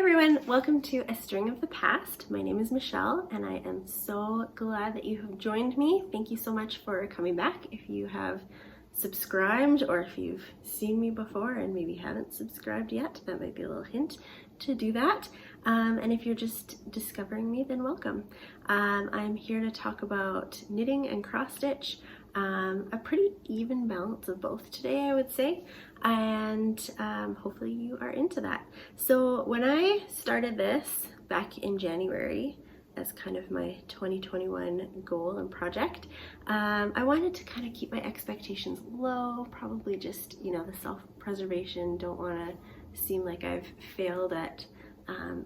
everyone, welcome to A String of the Past. My name is Michelle and I am so glad that you have joined me. Thank you so much for coming back. If you have subscribed or if you've seen me before and maybe haven't subscribed yet, that might be a little hint to do that. And if you're just discovering me, then welcome. I'm here to talk about knitting and cross stitch. A pretty even balance of both today, I would say, and hopefully you are into that. So when I started this back in January as kind of my 2021 goal and project, I wanted to kind of keep my expectations low, probably just, you know, the self-preservation, don't want to seem like I've failed at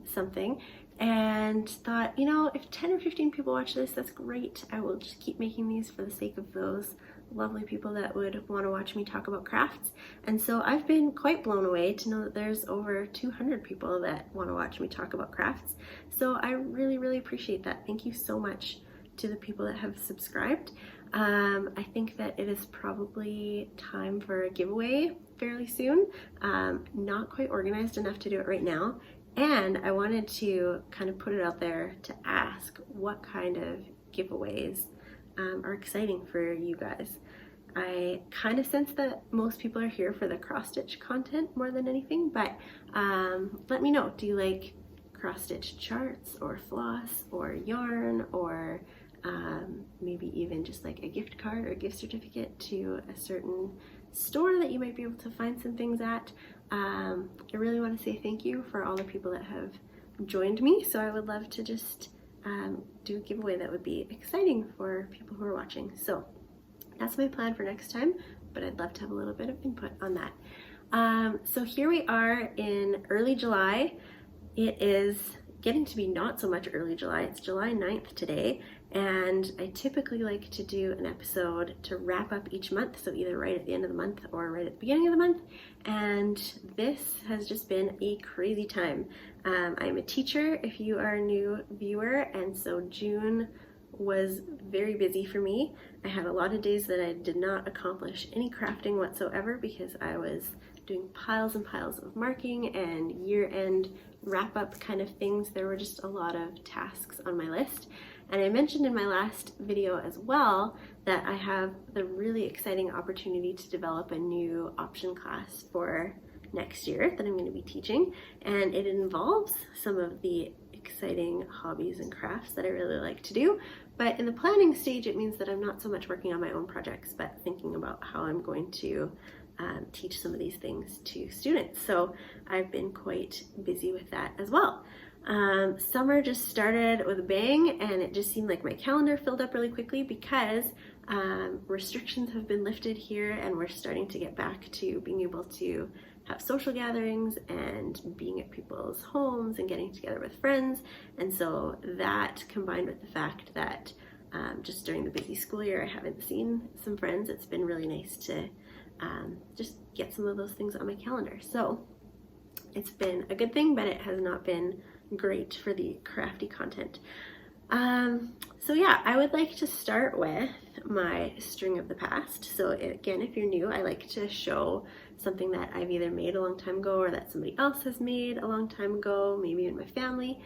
something, and thought, you know, if 10 or 15 people watch this, that's great. I will just keep making these for the sake of those lovely people that would want to watch me talk about crafts. And so I've been quite blown away to know that there's over 200 people that want to watch me talk about crafts. So I really appreciate that. Thank you so much to the people that have subscribed. I think that it is probably time for a giveaway fairly soon. Not quite organized enough to do it right now. And I wanted to kind of put it out there to ask what kind of giveaways are exciting for you guys. I kind of sense that most people are here for the cross-stitch content more than anything, but let me know. Do you like cross-stitch charts or floss or yarn or maybe even just like a gift card or a gift certificate to a certain store that you might be able to find some things at? I really want to say thank you for all the people that have joined me, so I would love to just do a giveaway that would be exciting for people who are watching. So that's my plan for next time, but I'd love to have a little bit of input on that. So here we are in early July. It is getting to be not so much early July, it's July 9th today, and I typically like to do an episode to wrap up each month, so either right at the end of the month or right at the beginning of the month, and this has just been a crazy time. I'm a teacher, if you are a new viewer, and so June was very busy for me. I had a lot of days that I did not accomplish any crafting whatsoever because I was doing piles and piles of marking and year-end wrap-up kind of things. There were just a lot of tasks on my list. And I mentioned in my last video as well that I have the really exciting opportunity to develop a new option class for next year that I'm going to be teaching, and it involves some of the exciting hobbies and crafts that I really like to do. But in the planning stage, it means that I'm not so much working on my own projects, but thinking about how I'm going to teach some of these things to students. So I've been quite busy with that as well. Summer just started with a bang, and it just seemed like my calendar filled up really quickly because restrictions have been lifted here and we're starting to get back to being able to have social gatherings and being at people's homes and getting together with friends. And so that, combined with the fact that just during the busy school year I haven't seen some friends, it's been really nice to just get some of those things on my calendar. So it's been a good thing, but it has not been great for the crafty content. So yeah, I would like to start with my string of the past. So again, if you're new, I like to show something that I've either made a long time ago or that somebody else has made a long time ago, maybe in my family.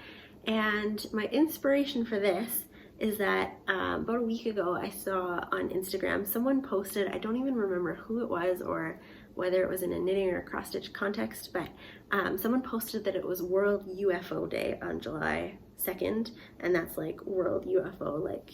And my inspiration for this is that about a week ago I saw on Instagram someone posted, I don't even remember who it was or whether it was in a knitting or a cross-stitch context, but someone posted that it was World UFO Day on July 2nd, and that's like World UFO, like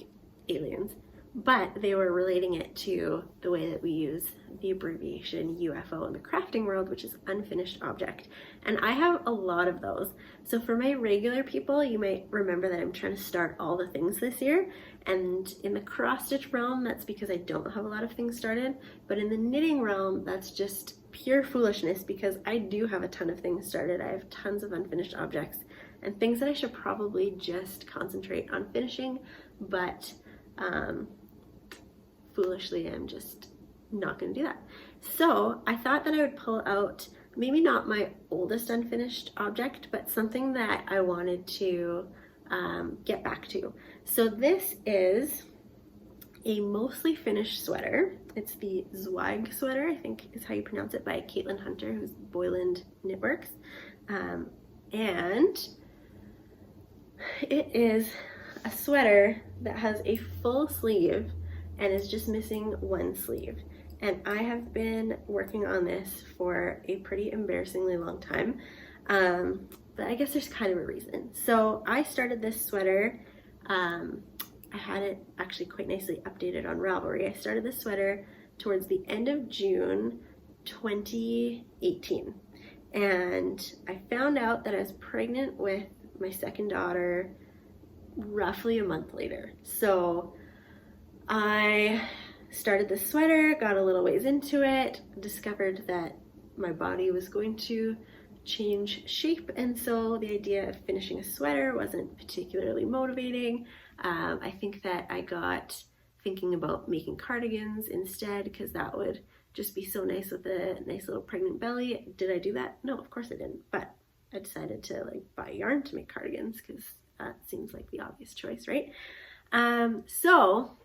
aliens. But they were relating it to the way that we use the abbreviation UFO in the crafting world, which is unfinished object. And I have a lot of those. So for my regular people, you might remember that I'm trying to start all the things this year. And in the cross-stitch realm, that's because I don't have a lot of things started. But in the knitting realm, that's just pure foolishness because I do have a ton of things started. I have tons of unfinished objects and things that I should probably just concentrate on finishing, but foolishly I'm just not going to do that. So I thought that I would pull out maybe not my oldest unfinished object, but something that I wanted to get back to. So this is a mostly finished sweater. It's the Zweig sweater, I think is how you pronounce it, by Caitlin Hunter, who's Boyland Knitworks. and it is a sweater that has a full sleeve and is just missing one sleeve. And I have been working on this for a pretty embarrassingly long time, but I guess there's kind of a reason. So I started this sweater, I had it actually quite nicely updated on Ravelry. I started this sweater towards the end of June 2018, and I found out that I was pregnant with my second daughter roughly a month later. So I started this sweater, got a little ways into it, discovered that my body was going to change shape, and so the idea of finishing a sweater wasn't particularly motivating. I think that I got thinking about making cardigans instead, because that would just be so nice with a nice little pregnant belly. Did I do that? No, of course I didn't, but I decided to like buy yarn to make cardigans because that seems like the obvious choice, right? So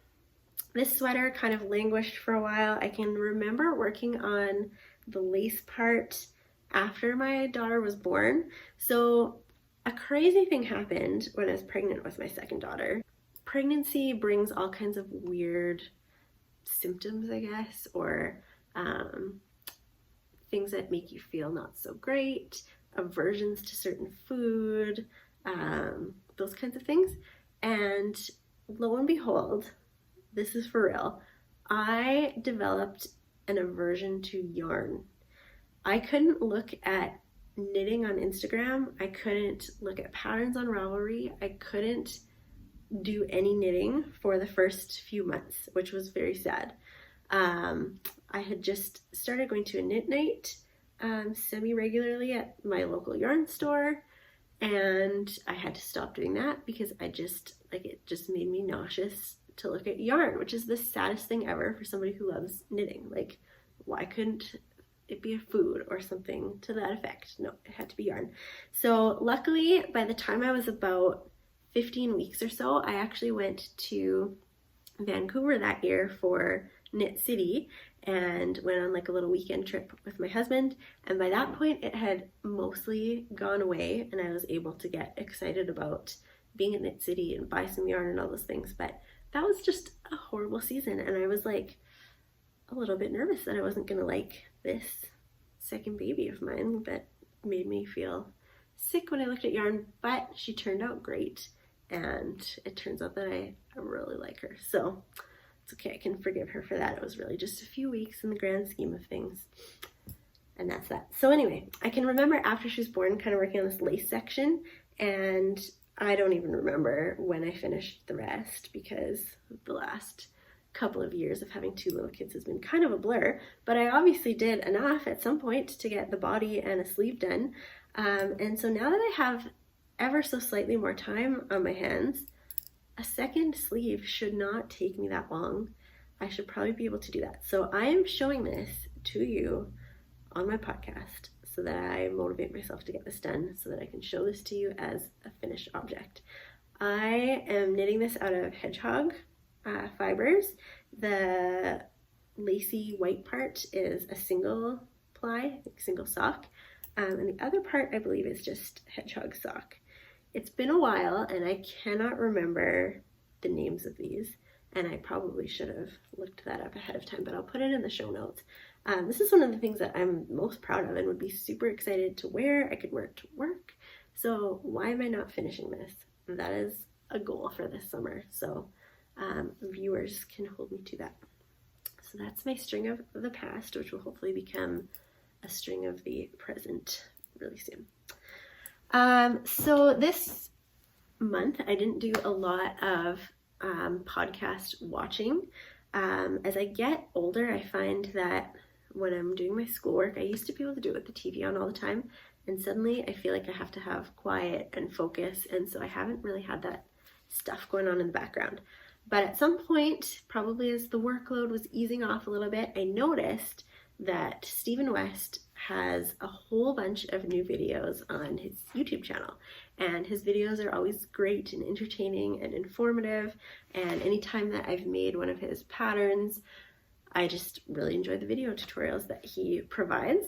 this sweater kind of languished for a while. I can remember working on the lace part after my daughter was born. So a crazy thing happened when I was pregnant with my second daughter. Pregnancy brings all kinds of weird symptoms, I guess, or things that make you feel not so great, aversions to certain food, those kinds of things. And lo and behold, this is for real, I developed an aversion to yarn. I couldn't look at knitting on Instagram. I couldn't look at patterns on Ravelry. I couldn't do any knitting for the first few months, which was very sad. I had just started going to a knit night semi-regularly at my local yarn store, and I had to stop doing that because I just, like, it just made me nauseous to look at yarn, which is the saddest thing ever for somebody who loves knitting. Like, why couldn't it be a food or something to that effect? No, it had to be yarn. So luckily, by the time I was about 15 weeks or so, I actually went to Vancouver that year for Knit City and went on like a little weekend trip with my husband. And by that point, it had mostly gone away and I was able to get excited about being at Knit City and buy some yarn and all those things. But that was just a horrible season, and I was like a little bit nervous that I wasn't gonna like this second baby of mine that made me feel sick when I looked at yarn, but she turned out great, and it turns out that I really like her. So it's okay, I can forgive her for that. It was really just a few weeks in the grand scheme of things, and that's that. So anyway, I can remember after she was born kind of working on this lace section, and I don't even remember when I finished the rest because the last couple of years of having two little kids has been kind of a blur, but I obviously did enough at some point to get the body and a sleeve done. And so now that I have ever so slightly more time on my hands, a second sleeve should not take me that long. I should probably be able to do that. So I am showing this to you on my podcast so that I motivate myself to get this done, so that I can show this to you as a finished object. I am knitting this out of Hedgehog fibers. The lacy white part is a single ply, like single sock, and the other part I believe is just Hedgehog sock. It's been a while and I cannot remember the names of these, and I probably should have looked that up ahead of time, but I'll put it in the show notes. This is one of the things that I'm most proud of and would be super excited to wear. I could wear it to work. So why am I not finishing this? That is a goal for this summer. So viewers can hold me to that. So that's my string of the past, which will hopefully become a string of the present really soon. So this month I didn't do a lot of podcast watching. As I get older, I find that when I'm doing my schoolwork, I used to be able to do it with the TV on all the time, and suddenly I feel like I have to have quiet and focus, and so I haven't really had that stuff going on in the background. But at some point, probably as the workload was easing off a little bit, I noticed that Stephen West has a whole bunch of new videos on his YouTube channel, and his videos are always great and entertaining and informative, and anytime that I've made one of his patterns, I just really enjoy the video tutorials that he provides.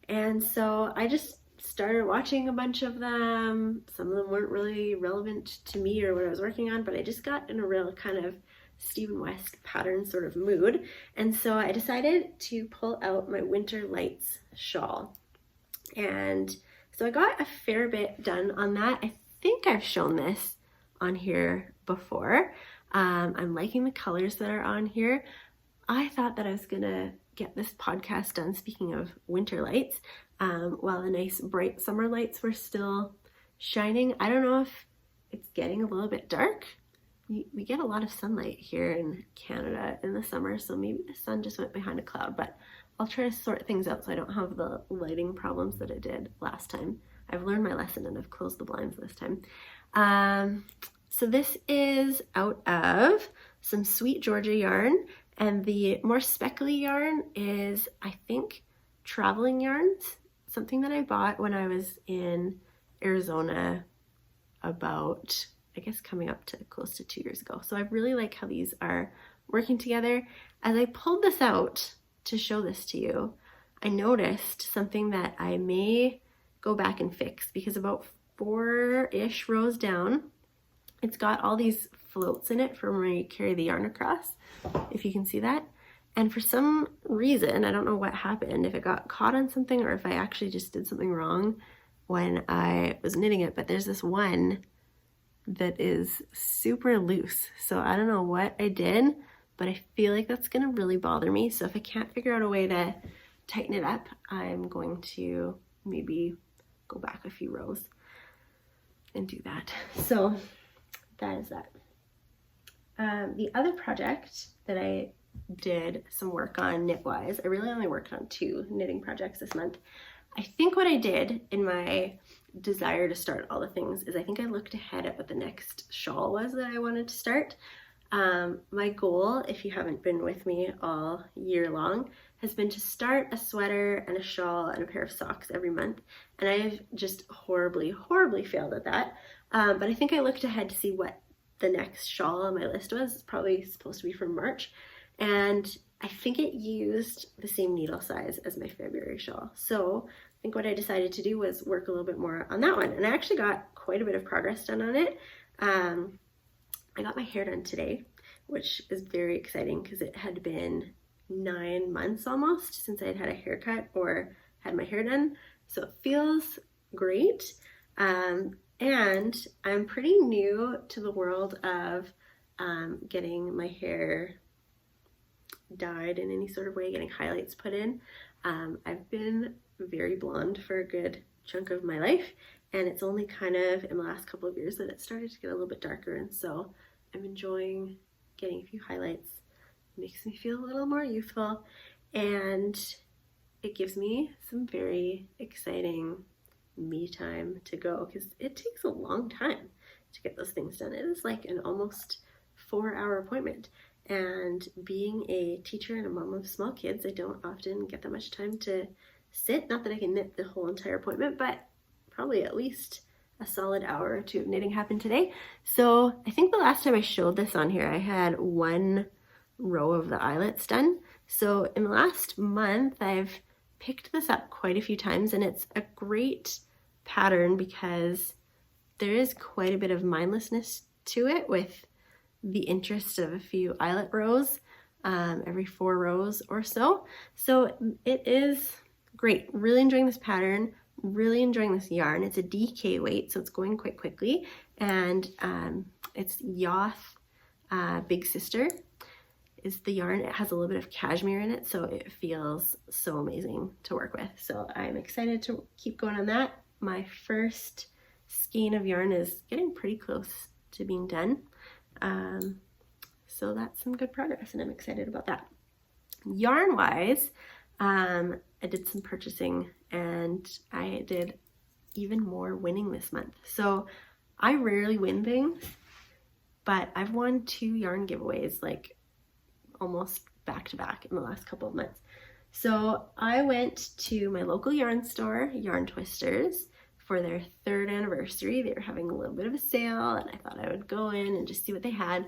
And so I just started watching a bunch of them. Some of them weren't really relevant to me or what I was working on, but I just got in a real kind of Stephen West pattern sort of mood. And so I decided to pull out my Winter Lights shawl. And so I got a fair bit done on that. I think I've shown this on here before. I'm liking the colors that are on here. I thought that I was gonna get this podcast done, speaking of winter lights, while the nice bright summer lights were still shining. I don't know if it's getting a little bit dark. We get a lot of sunlight here in Canada in the summer, so maybe the sun just went behind a cloud, but I'll try to sort things out so I don't have the lighting problems that I did last time. I've learned my lesson and I've closed the blinds this time. So this is out of some Sweet Georgia yarn, and the more speckly yarn is, I think, Traveling Yarns, something that I bought when I was in Arizona about, I guess, coming up to close to 2 years ago. So I really like how these are working together. As I pulled this out to show this to you, I noticed something that I may go back and fix, because about 4-ish rows down, it's got all these floats in it from where you carry the yarn across, if you can see that. And for some reason, I don't know what happened, if it got caught on something or if I actually just did something wrong when I was knitting it, but there's this one that is super loose. So I don't know what I did, but I feel like that's gonna really bother me. So if I can't figure out a way to tighten it up, I'm going to maybe go back a few rows and do that. So that is that. The other project that I did some work on knit-wise, I really only worked on 2 knitting projects this month. I think what I did in my desire to start all the things is I think I looked ahead at what the next shawl was that I wanted to start. My goal, if you haven't been with me all year long, has been to start a sweater and a shawl and a pair of socks every month. And I've just horribly, horribly failed at that. But I think I looked ahead to see what the next shawl on my list was. It's probably supposed to be from March. And I think it used the same needle size as my February shawl. So I think what I decided to do was work a little bit more on that one. And I actually got quite a bit of progress done on it. I got my hair done today, which is very exciting because it had been 9 months almost since I'd had a haircut or had my hair done. So it feels great. And I'm pretty new to the world of getting my hair dyed in any sort of way, getting highlights put in. I've been very blonde for a good chunk of my life, and it's only kind of in the last couple of years that it started to get a little bit darker, and so I'm enjoying getting a few highlights. It makes me feel a little more youthful, and it gives me some very exciting me time to go, because it takes a long time to get those things done. It is like an almost 4-hour appointment. And being a teacher and a mom of small kids, I don't often get that much time to sit. Not that I can knit the whole entire appointment, but probably at least a solid hour or 2 of knitting happened today. So I think the last time I showed this on here, I had 1 row of the eyelets done. So in the last month, I've picked this up quite a few times, and it's a great pattern because there is quite a bit of mindlessness to it, with the interest of a few eyelet rows every 4 rows or so. So it is great. Really enjoying this pattern, really enjoying this yarn. It's a DK weight, so it's going quite quickly, and it's Yoth Big Sister is the yarn. It has a little bit of cashmere in it, so it feels so amazing to work with. So I'm excited to keep going on that. My first skein of yarn is getting pretty close to being done. So that's some good progress, and I'm excited about that. Yarn wise, I did some purchasing, and I did even more winning this month. So I rarely win things, but I've won 2 yarn giveaways like almost back to back in the last couple of months. So I went to my local yarn store, Yarn Twisters, for their 3rd anniversary. They were having a little bit of a sale, and I thought I would go in and just see what they had.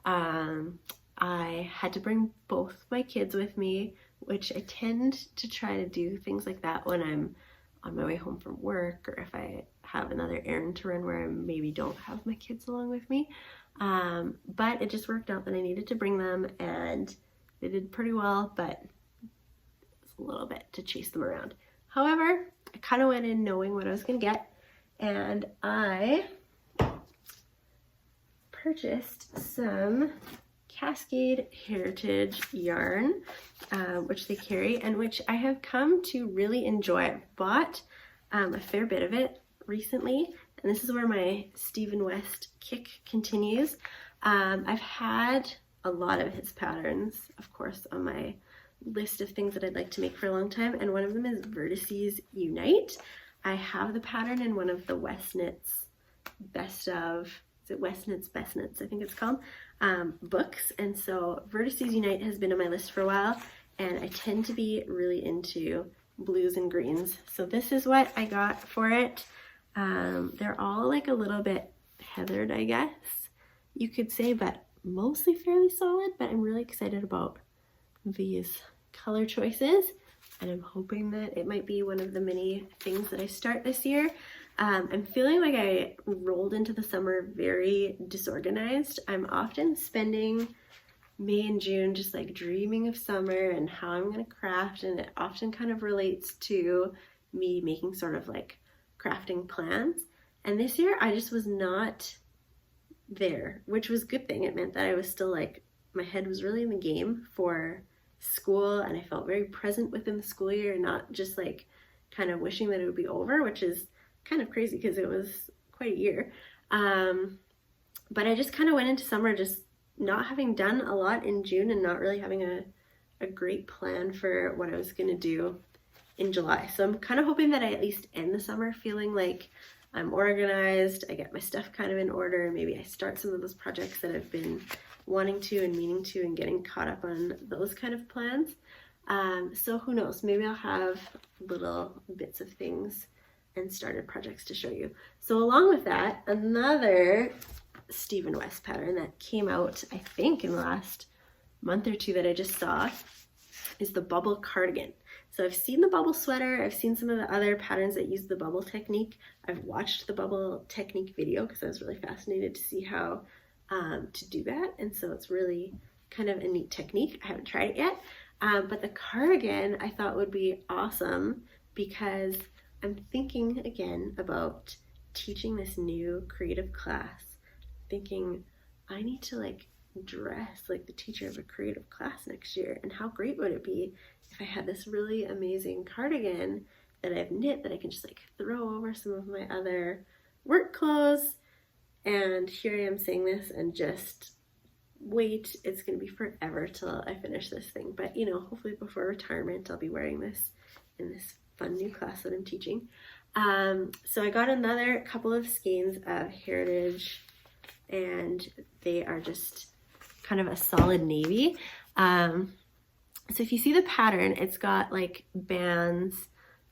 I had to bring both my kids with me, which I tend to try to do things like that when I'm on my way home from work, or if I have another errand to run where I maybe don't have my kids along with me. But it just worked out that I needed to bring them, and they did pretty well, but it's a little bit to chase them around. However, I kind of went in knowing what I was going to get, and I purchased some Cascade Heritage yarn, which they carry and which I have come to really enjoy. I've bought a fair bit of it recently, and this is where my Stephen West kick continues. I've had a lot of his patterns, of course, on my list of things that I'd like to make for a long time, and one of them is Vertices Unite. I have the pattern in one of the West Knits Best of, is it West Knits Best Knits, I think it's called, books, and so Vertices Unite has been on my list for a while, and I tend to be really into blues and greens, so this is what I got for it. They're all like a little bit heathered, I guess you could say, but mostly fairly solid, but I'm really excited about these color choices, and I'm hoping that it might be one of the many things that I start this year. I'm feeling like I rolled into the summer very disorganized. I'm often spending May and June just like dreaming of summer and how I'm going to craft, and it often kind of relates to me making sort of like crafting plans. And this year I just was not there, which was a good thing. It meant that I was still like, my head was really in the game for school, and I felt very present within the school year and not just like kind of wishing that it would be over, which is kind of crazy because it was quite a year. But I just kind of went into summer just not having done a lot in June and not really having a great plan for what I was going to do in July. So I'm kind of hoping that I at least end the summer feeling like I'm organized, I get my stuff kind of in order, maybe I start some of those projects that I've been wanting to and meaning to and getting caught up on those kind of plans. So who knows, maybe I'll have little bits of things and started projects to show you. So along with that, another Stephen West pattern that came out, I think in the last month or two that I just saw, is the bubble cardigan. So I've seen the bubble sweater, I've seen some of the other patterns that use the bubble technique. I've watched the bubble technique video because I was really fascinated to see how to do that, and so it's really kind of a neat technique. I haven't tried it yet, but the cardigan I thought would be awesome because I'm thinking again about teaching this new creative class, thinking I need to like dress like the teacher of a creative class next year, and how great would it be if I had this really amazing cardigan that I've knit that I can just like throw over some of my other work clothes. And here I am saying this and just wait, it's gonna be forever till I finish this thing, but you know, hopefully before retirement I'll be wearing this in this fun new class that I'm teaching. So I got another couple of skeins of Heritage, and they are just kind of a solid navy. So if you see the pattern, it's got like bands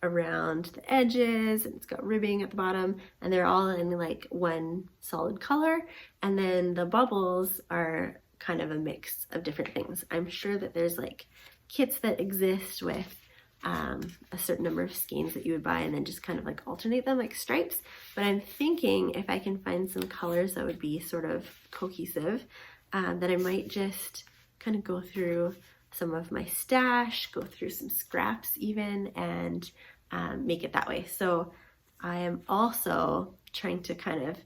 around the edges, and it's got ribbing at the bottom, and they're all in like one solid color, and then the bubbles are kind of a mix of different things. I'm sure that there's like kits that exist with a certain number of skeins that you would buy and then just kind of like alternate them like stripes, but I'm thinking if I can find some colors that would be sort of cohesive, that I might just kind of go through some of my stash, go through some scraps even, and make it that way. So I am also trying to kind of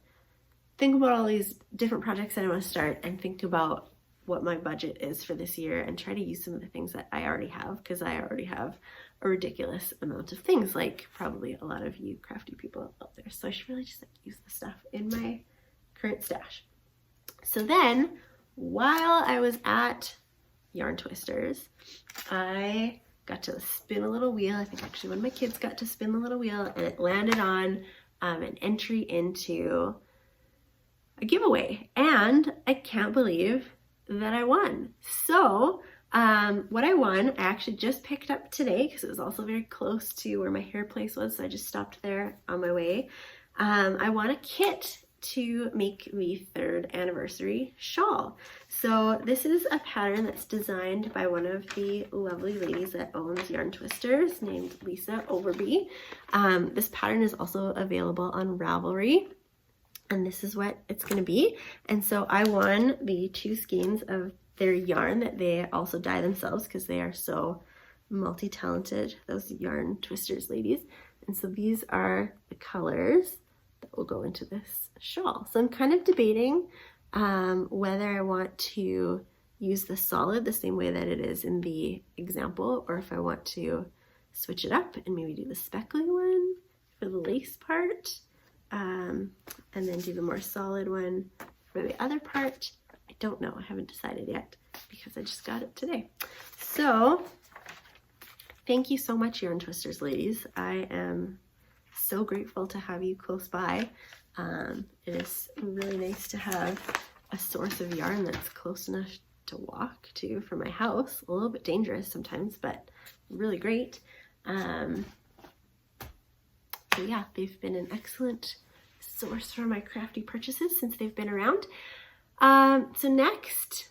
think about all these different projects that I want to start and think about what my budget is for this year and try to use some of the things that I already have, because I already have a ridiculous amount of things, like probably a lot of you crafty people out there. So I should really just like use the stuff in my current stash. So then while I was at Yarn Twisters, I got to spin a little wheel. I think actually one of my kids got to spin the little wheel, and it landed on an entry into a giveaway, and I can't believe that I won. So what I won, I actually just picked up today because it was also very close to where my hair place was, so I just stopped there on my way. I won a kit to make the 3rd anniversary shawl. So this is a pattern that's designed by one of the lovely ladies that owns Yarn Twisters named Lisa Overby. This pattern is also available on Ravelry, and this is what it's going to be. And so I won the 2 skeins of their yarn that they also dye themselves because they are so multi-talented, those Yarn Twisters ladies. And so these are the colors that will go into this shawl. So I'm kind of debating whether I want to use the solid the same way that it is in the example, or if I want to switch it up and maybe do the speckly one for the lace part, and then do the more solid one for the other part. I don't know, I haven't decided yet because I just got it today. So thank you so much, Yarn Twisters ladies. I am so grateful to have you close by. It is really nice to have a source of yarn that's close enough to walk to from my house. A little bit dangerous sometimes, but really great. So yeah, they've been an excellent source for my crafty purchases since they've been around. So next,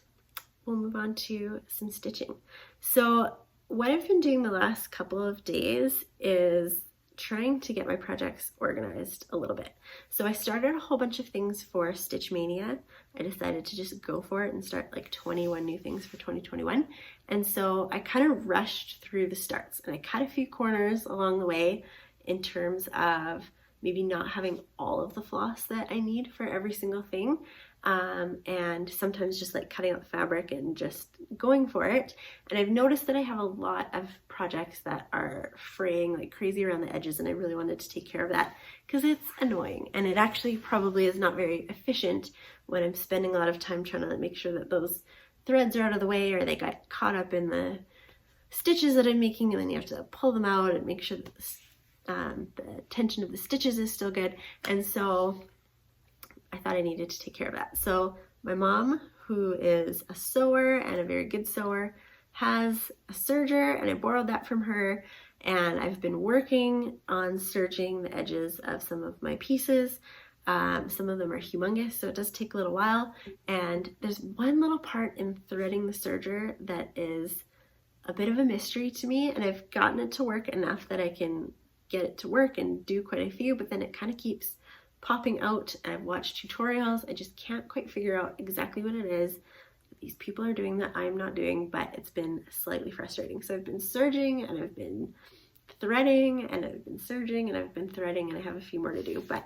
we'll move on to some stitching. So what I've been doing the last couple of days is trying to get my projects organized a little bit. So I started a whole bunch of things for Stitch Mania. I decided to just go for it and start like 21 new things for 2021. And so I kind of rushed through the starts and I cut a few corners along the way in terms of maybe not having all of the floss that I need for every single thing. And sometimes just like cutting out the fabric and just going for it. And I've noticed that I have a lot of projects that are fraying like crazy around the edges, and I really wanted to take care of that because it's annoying, and it actually probably is not very efficient when I'm spending a lot of time trying to make sure that those threads are out of the way or they got caught up in the stitches that I'm making, and then you have to pull them out and make sure that the tension of the stitches is still good. And so I thought I needed to take care of that. So my mom, who is a sewer and a very good sewer, has a serger, and I borrowed that from her, and I've been working on serging the edges of some of my pieces. Some of them are humongous, so it does take a little while, and there's one little part in threading the serger that is a bit of a mystery to me, and I've gotten it to work enough that I can get it to work and do quite a few, but then it kind of keeps popping out. I've watched tutorials. I just can't quite figure out exactly what it is these people are doing that I'm not doing, but it's been slightly frustrating. So I've been serging and I've been threading and I've been serging and I've been threading, and I have a few more to do. But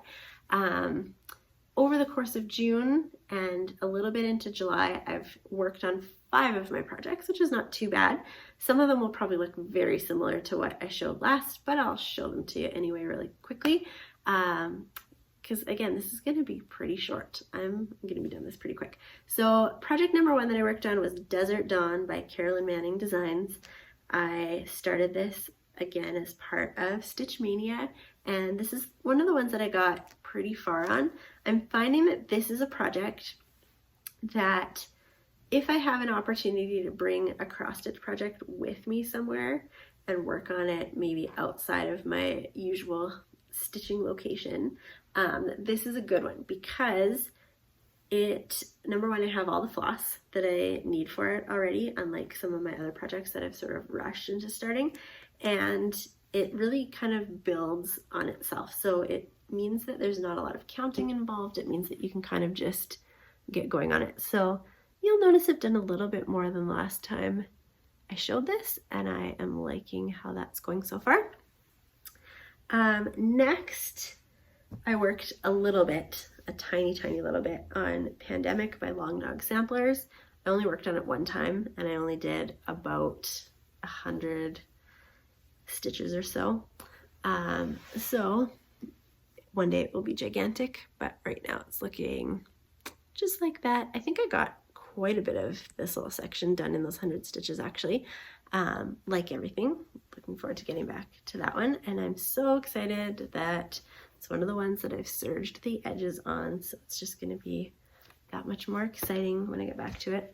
over the course of June and a little bit into July, I've worked on 5 of my projects, which is not too bad. Some of them will probably look very similar to what I showed last, but I'll show them to you anyway really quickly. Because again, this is going to be pretty short. I'm going to be doing this pretty quick. So project number 1 that I worked on was Desert Dawn by Carolyn Manning Designs. I started this again as part of Stitch Mania, and this is one of the ones that I got pretty far on. I'm finding that this is a project that if I have an opportunity to bring a cross stitch project with me somewhere and work on it maybe outside of my usual stitching location, this is a good one because number 1, I have all the floss that I need for it already, unlike some of my other projects that I've sort of rushed into starting, and it really kind of builds on itself. So it means that there's not a lot of counting involved. It means that you can kind of just get going on it. So you'll notice I've done a little bit more than the last time I showed this, and I am liking how that's going so far. Next, I worked a little bit, a tiny little bit, on Pandemic by Long Dog Samplers. I only worked on it one time, and I only did about 100 stitches or so. So one day it will be gigantic, but right now it's looking just like that. I think I got quite a bit of this little section done in those 100 stitches actually. Like everything, looking forward to getting back to that one, and I'm so excited that it's one of the ones that I've serged the edges on, so it's just going to be that much more exciting when I get back to it.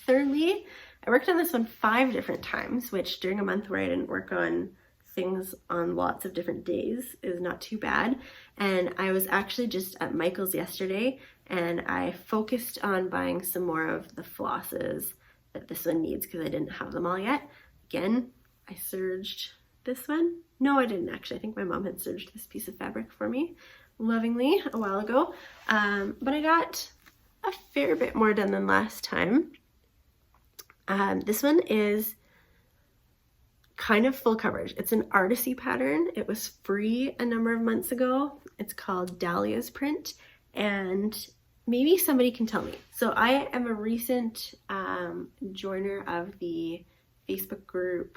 Thirdly, I worked on this one 5 different times, which during a month where I didn't work on things on lots of different days is not too bad. And I was actually just at Michael's yesterday, and I focused on buying some more of the flosses that this one needs because I didn't have them all yet. Again, I serged this one. No, I didn't actually. I think my mom had serged this piece of fabric for me lovingly a while ago. But I got a fair bit more done than last time. This one is kind of full coverage. It's an Artecy pattern. It was free a number of months ago. It's called Dahlia's print, and maybe somebody can tell me. So I am a recent joiner of the Facebook group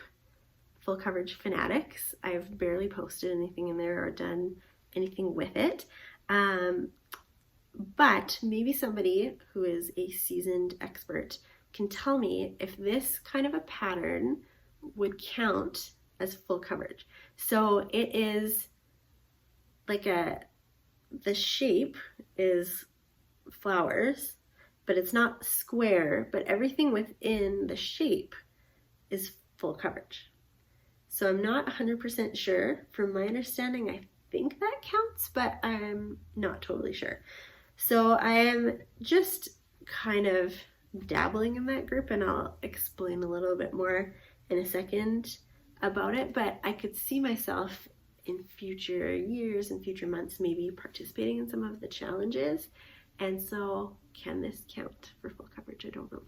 Full Coverage Fanatics. I've barely posted anything in there or done anything with it. But maybe somebody who is a seasoned expert can tell me if this kind of a pattern would count as full coverage. So it is like the shape is flowers, but it's not square, but everything within the shape is full coverage. So I'm not 100% sure. From my understanding, I think that counts, but I'm not totally sure. So I am just kind of dabbling in that group, and I'll explain a little bit more in a second about it, but I could see myself in future years and future months maybe participating in some of the challenges. And so can this count for full coverage? I don't know.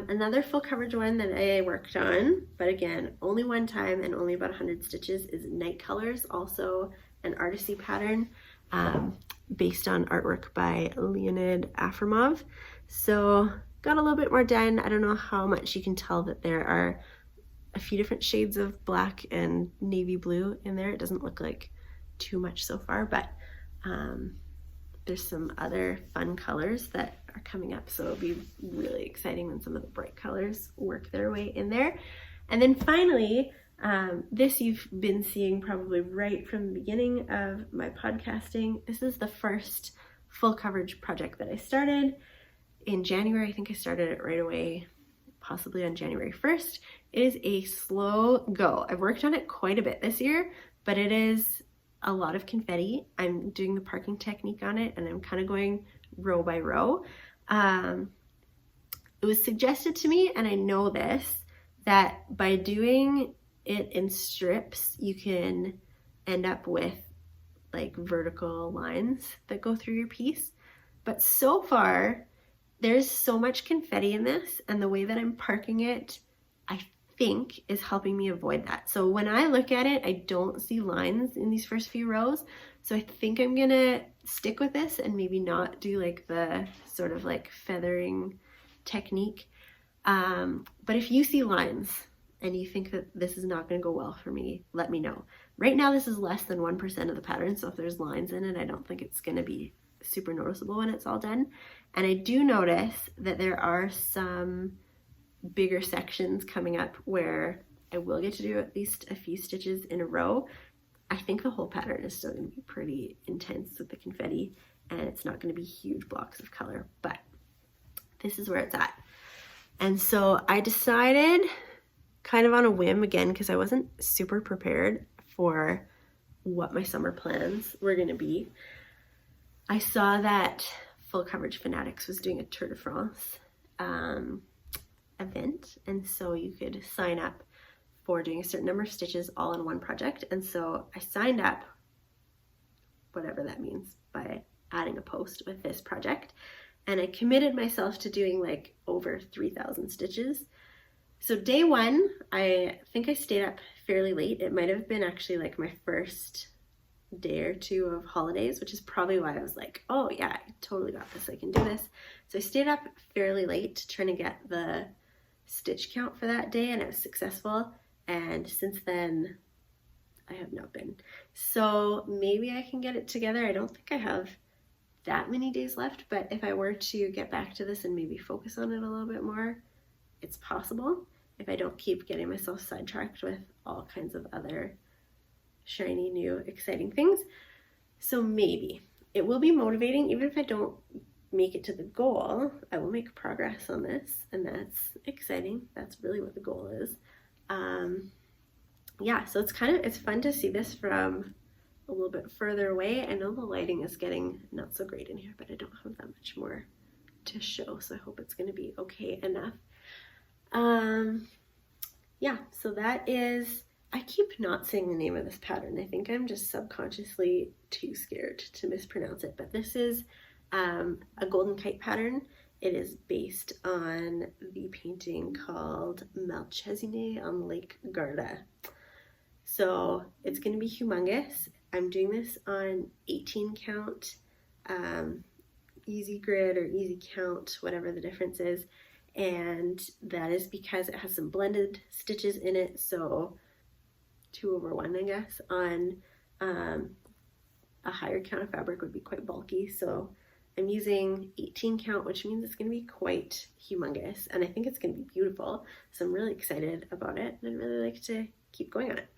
Another full coverage one that I worked on, but again, only one time and only about 100 stitches, is Night Colors, also an Artecy pattern based on artwork by Leonid Afrimov. So got a little bit more done. I don't know how much you can tell that there are a few different shades of black and navy blue in there. It doesn't look like too much so far, but there's some other fun colors that are coming up, so it'll be really exciting when some of the bright colors work their way in there. And then finally, this you've been seeing probably right from the beginning of my podcasting. This is the first full coverage project that I started in January. I think I started it right away, possibly on January 1st. It is a slow go. I've worked on it quite a bit this year, but it is a lot of confetti. I'm doing the parking technique on it, and I'm kind of going row by row. It was suggested to me, and I know this, that by doing it in strips, you can end up with like vertical lines that go through your piece. But so far, there's so much confetti in this, and the way that I'm parking it, I think, is helping me avoid that. So when I look at it, I don't see lines in these first few rows. So I think I'm gonna stick with this and maybe not do like the sort of like feathering technique. But if you see lines and you think that this is not gonna go well for me, let me know. Right now, this is less than 1% of the pattern. So if there's lines in it, I don't think it's gonna be super noticeable when it's all done. And I do notice that there are some bigger sections coming up where I will get to do at least a few stitches in a row. I think the whole pattern is still going to be pretty intense with the confetti, and it's not going to be huge blocks of color, but this is where it's at. And so I decided, kind of on a whim again, because I wasn't super prepared for what my summer plans were going to be. I saw that Full Coverage Fanatics was doing a Tour de France event, and so you could sign up for doing a certain number of stitches all in one project. And so I signed up, whatever that means, by adding a post with this project, and I committed myself to doing like over 3,000 stitches. So day one, I think I stayed up fairly late. It might have been actually like my first day or two of holidays, which is probably why I was like, oh yeah, I totally got this, I can do this. So I stayed up fairly late trying to get the stitch count for that day, and I was successful. And since then, I have not been. So maybe I can get it together. I don't think I have that many days left, but if I were to get back to this and maybe focus on it a little bit more, it's possible if I don't keep getting myself sidetracked with all kinds of other shiny, new, exciting things. So maybe it will be motivating. Even if I don't make it to the goal, I will make progress on this, and that's exciting. That's really what the goal is. yeah, so it's fun to see this from a little bit further away. I know the lighting is getting not so great in here, but I don't have that much more to show, so I hope it's going to be okay enough. Yeah, so that is, I keep not saying the name of this pattern. I think I'm just subconsciously too scared to mispronounce it, but this is a golden kite pattern. It is based on the painting called Malcesine on Lake Garda. So it's going to be humongous. I'm doing this on 18 count, easy grid or easy count, whatever the difference is. And that is because it has some blended stitches in it. So 2/1, I guess, on a higher count of fabric would be quite bulky. So I'm using 18 count, which means it's going to be quite humongous. And I think it's going to be beautiful. So I'm really excited about it. And I'd really like to keep going on it.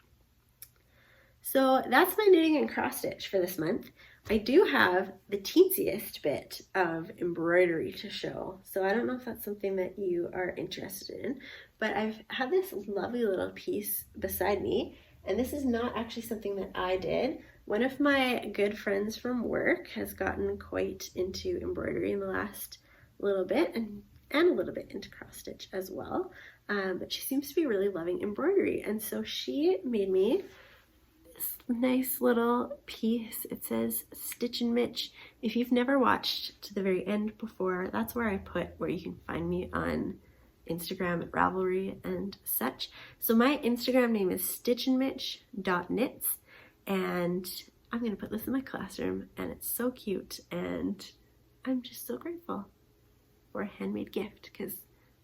So that's my knitting and cross stitch for this month. I do have the teensiest bit of embroidery to show. So I don't know if that's something that you are interested in, but I've had this lovely little piece beside me, and this is not actually something that I did. One of my good friends from work has gotten quite into embroidery in the last little bit, and a little bit into cross stitch as well. But she seems to be really loving embroidery, and so she made me nice little piece. It says Stitch and Mitch. If you've never watched to the very end before, that's where I put where you can find me on Instagram at Ravelry and such. So my Instagram name is stitchandmitch.knits, and I'm going to put this in my classroom, and it's so cute, and I'm just so grateful for a handmade gift, because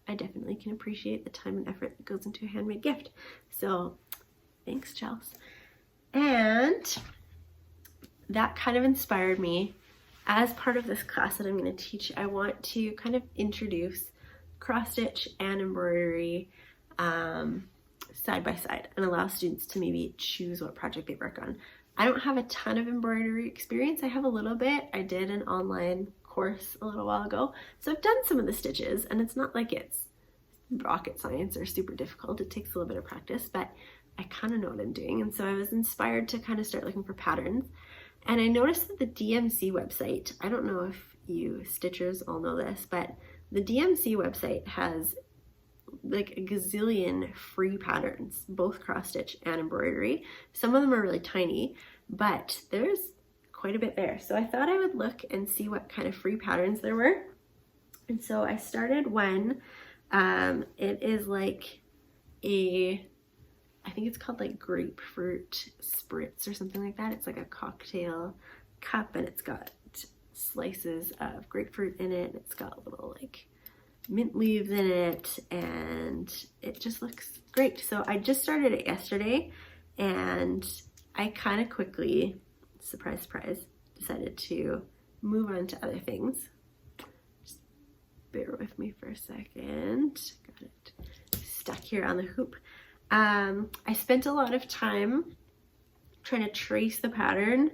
I definitely can appreciate the time and effort that goes into a handmade gift. So thanks, Chels. And that kind of inspired me. As part of this class that I'm going to teach, I want to kind of introduce cross stitch and embroidery side by side and allow students to maybe choose what project they work on. I don't have a ton of embroidery experience. I have a little bit. I did an online course a little while ago, so I've done some of the stitches, and it's not like it's rocket science or super difficult. It takes a little bit of practice, but I kind of know what I'm doing. And so I was inspired to kind of start looking for patterns. And I noticed that the DMC website, I don't know if you stitchers all know this, but the DMC website has like a gazillion free patterns, both cross stitch and embroidery. Some of them are really tiny, but there's quite a bit there. So I thought I would look and see what kind of free patterns there were. And so I started when it is like I think it's called like Grapefruit Spritz or something like that. It's like a cocktail cup, and it's got slices of grapefruit in it. It's got little like mint leaves in it, and it just looks great. So I just started it yesterday, and I kind of quickly, surprise, surprise, decided to move on to other things. Just bear with me for a second. Got it stuck here on the hoop. I spent a lot of time trying to trace the pattern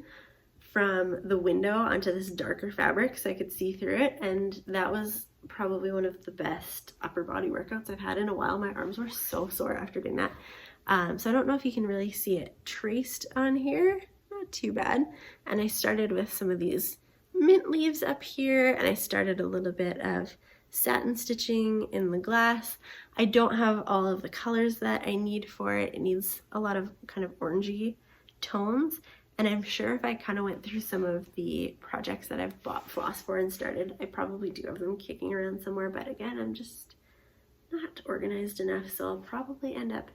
from the window onto this darker fabric so I could see through it, and that was probably one of the best upper body workouts I've had in a while. My arms were so sore after doing that. So I don't know if you can really see it traced on here. Not too bad. And I started with some of these mint leaves up here, and I started a little bit of satin stitching in the glass. I don't have all of the colors that I need for it. It needs a lot of kind of orangey tones, and I'm sure if I kind of went through some of the projects that I've bought floss for and started, I probably do have them kicking around somewhere, but again, I'm just not organized enough, so I'll probably end up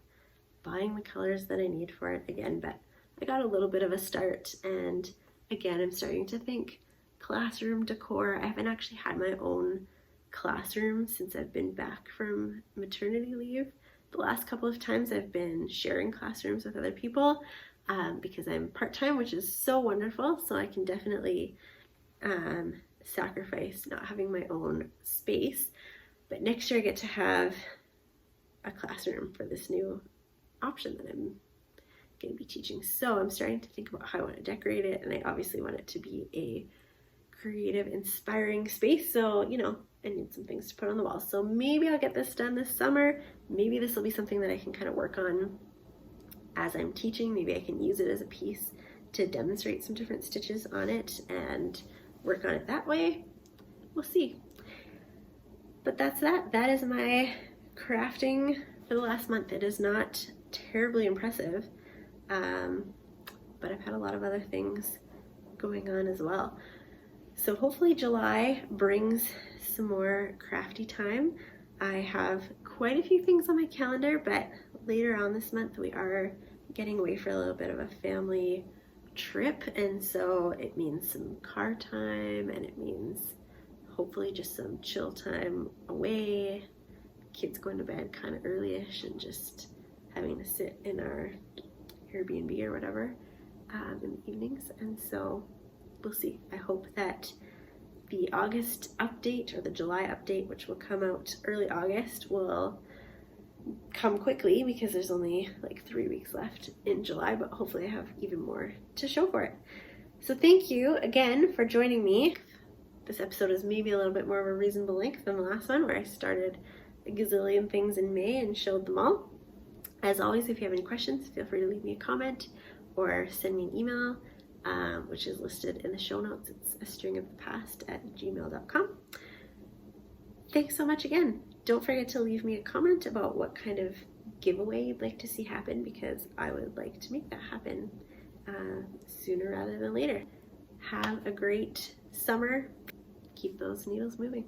buying the colors that I need for it again. But I got a little bit of a start, and again, I'm starting to think classroom decor. I haven't actually had my own classroom since I've been back from maternity leave. The last couple of times I've been sharing classrooms with other people because I'm part-time, which is so wonderful. So I can definitely sacrifice not having my own space. But next year I get to have a classroom for this new option that I'm going to be teaching. So I'm starting to think about how I want to decorate it, and I obviously want it to be a creative, inspiring space. So, you know, I need some things to put on the wall. So maybe I'll get this done this summer. Maybe this will be something that I can kind of work on as I'm teaching, maybe I can use it as a piece to demonstrate some different stitches on it and work on it that way. We'll see. But that's that. That is my crafting for the last month. It is not terribly impressive, but I've had a lot of other things going on as well. So hopefully July brings some more crafty time. I have quite a few things on my calendar, but later on this month we are getting away for a little bit of a family trip, and so it means some car time, and it means hopefully just some chill time away, kids going to bed kind of early-ish and just having to sit in our Airbnb or whatever in the evenings. And so we'll see. I hope that the August update or the July update, which will come out early August, will come quickly because there's only like 3 weeks left in July, but hopefully I have even more to show for it. So thank you again for joining me. This episode is maybe a little bit more of a reasonable length than the last one where I started a gazillion things in May and showed them all. As always, if you have any questions, feel free to leave me a comment or send me an email, which is listed in the show notes. It's astringofthepast@gmail.com. Thanks so much again. Don't forget to leave me a comment about what kind of giveaway you'd like to see happen, because I would like to make that happen sooner rather than later. Have a great summer. Keep those needles moving.